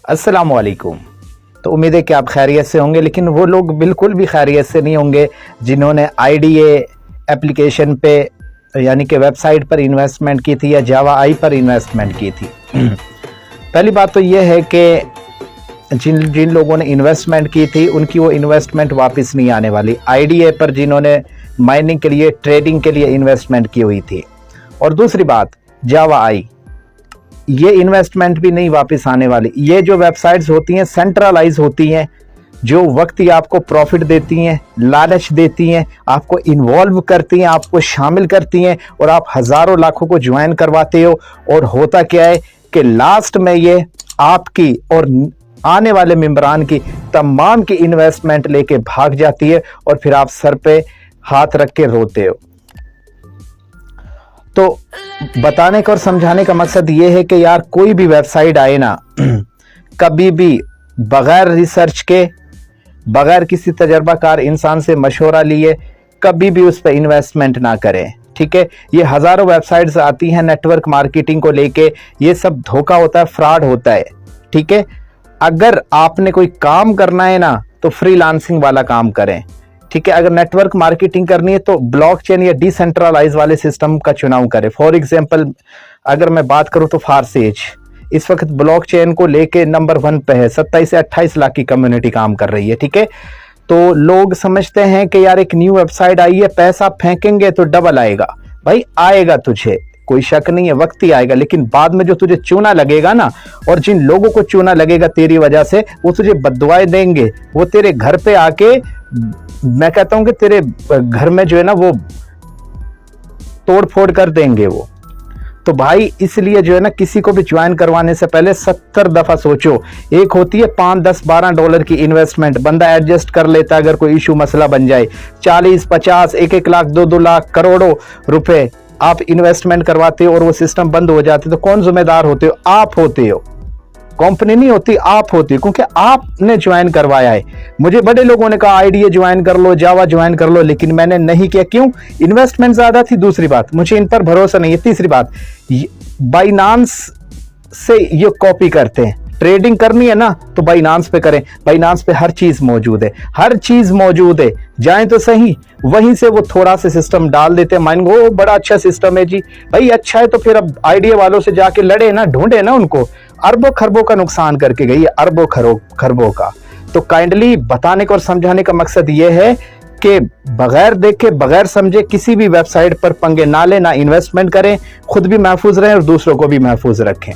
अस्सलाम वालेकुम। तो उम्मीद है कि आप खैरियत से होंगे, लेकिन वो लोग बिल्कुल भी खैरियत से नहीं होंगे जिन्होंने आईडीए एप्लीकेशन पे यानी कि वेबसाइट पर इन्वेस्टमेंट की थी या जावा आई पर इन्वेस्टमेंट की थी। पहली बात तो ये है कि जिन लोगों ने इन्वेस्टमेंट की थी उनकी वो इन्वेस्टमेंट वापस नहीं आने वाली। आईडीए पर जिन्होंने माइनिंग के लिए, ट्रेडिंग के लिए इन्वेस्टमेंट की हुई थी, और दूसरी बात जावा आई, ये इन्वेस्टमेंट भी नहीं वापस आने वाली। ये जो वेबसाइट्स होती हैं सेंट्रलाइज होती हैं, जो वक्त ही आपको प्रॉफिट देती हैं, लालच देती हैं, आपको इन्वॉल्व करती हैं, आपको शामिल करती हैं, और आप हज़ारों लाखों को ज्वाइन करवाते हो। और होता क्या है कि लास्ट में ये आपकी और आने वाले मेंबरान की तमाम की इन्वेस्टमेंट लेके भाग जाती है, और फिर आप सर पे हाथ रख के रोते हो। तो बताने का और समझाने का मकसद ये है कि यार कोई भी वेबसाइट आए ना, कभी भी बगैर रिसर्च के, बगैर किसी तजर्बाकार इंसान से मशवरा लिए कभी भी उस पर इन्वेस्टमेंट ना करें। ठीक है, ये हज़ारों वेबसाइट्स आती हैं नेटवर्क मार्केटिंग को लेके, ये सब धोखा होता है, फ्रॉड होता है। ठीक है, अगर आपने कोई काम करना है ना तो फ्रीलांसिंग वाला काम करें। ठीक है, अगर नेटवर्क मार्केटिंग करनी है तो ब्लॉकचेन या डिसेंट्रलाइज वाले सिस्टम का चुनाव करें। फॉर एग्जांपल अगर मैं बात करूं तो फारसेज इस वक्त ब्लॉकचेन को लेके नंबर 1 पे है, 27 से 28 लाख की कम्युनिटी काम कर रही है। ठीक है, तो लोग समझते हैं कि यार एक न्यू वेबसाइट आई है, पैसा फेंकेंगे तो डबल आएगा। भाई आएगा, तुझे कोई शक नहीं है, वक्त ही आएगा, लेकिन बाद में जो तुझे चूना लगेगा ना, और जिन लोगों को चूना लगेगा तेरी वजह से, वो तुझे बददुआएं देंगे, वो तेरे घर पे आके, मैं कहता हूं कि तेरे घर में जो है ना वो तोड़ फोड़ कर देंगे वो। तो भाई इसलिए जो है ना किसी को भी ज्वाइन करवाने से पहले 70 दफा सोचो। एक होती है 5, 10, 12 डॉलर की इन्वेस्टमेंट, बंदा एडजस्ट कर लेता अगर कोई इशू मसला बन जाए। 40, 50, 1-1 लाख, 2-2 लाख, करोड़ों रुपए आप इन्वेस्टमेंट करवाते हो और वो सिस्टम बंद हो जाते, तो कौन जिम्मेदार होते हो? आप होते हो, कंपनी नहीं होती, आप होती हो, क्योंकि आपने ज्वाइन करवाया है। मुझे बड़े लोगों ने कहा आईडीए ज्वाइन कर लो, जावा ज्वाइन कर लो, लेकिन मैंने नहीं किया। क्यों? इन्वेस्टमेंट ज्यादा थी, दूसरी बात मुझे इन पर भरोसा नहीं है, तीसरी बात बाइनांस से ये कॉपी करते हैं। ट्रेडिंग करनी है ना तो बाइनांस पे करें, बाइनांस पे हर चीज मौजूद है, हर चीज मौजूद है, जाएं तो सही, वहीं से वो थोड़ा सा सिस्टम डाल देते हैं, माइंड वो बड़ा अच्छा सिस्टम है जी। भाई अच्छा है तो फिर अब आईडीए वालों से जाके लड़े ना, ढूंढे ना उनको। अरबों खरबों का नुकसान करके गई है, अरबों खरबों का। तो काइंडली बताने का और समझाने का मकसद ये है कि बगैर देखे, बगैर समझे किसी भी वेबसाइट पर पंगे ना लें, ना इन्वेस्टमेंट करें, खुद भी महफूज रहें और दूसरों को भी महफूज रखें।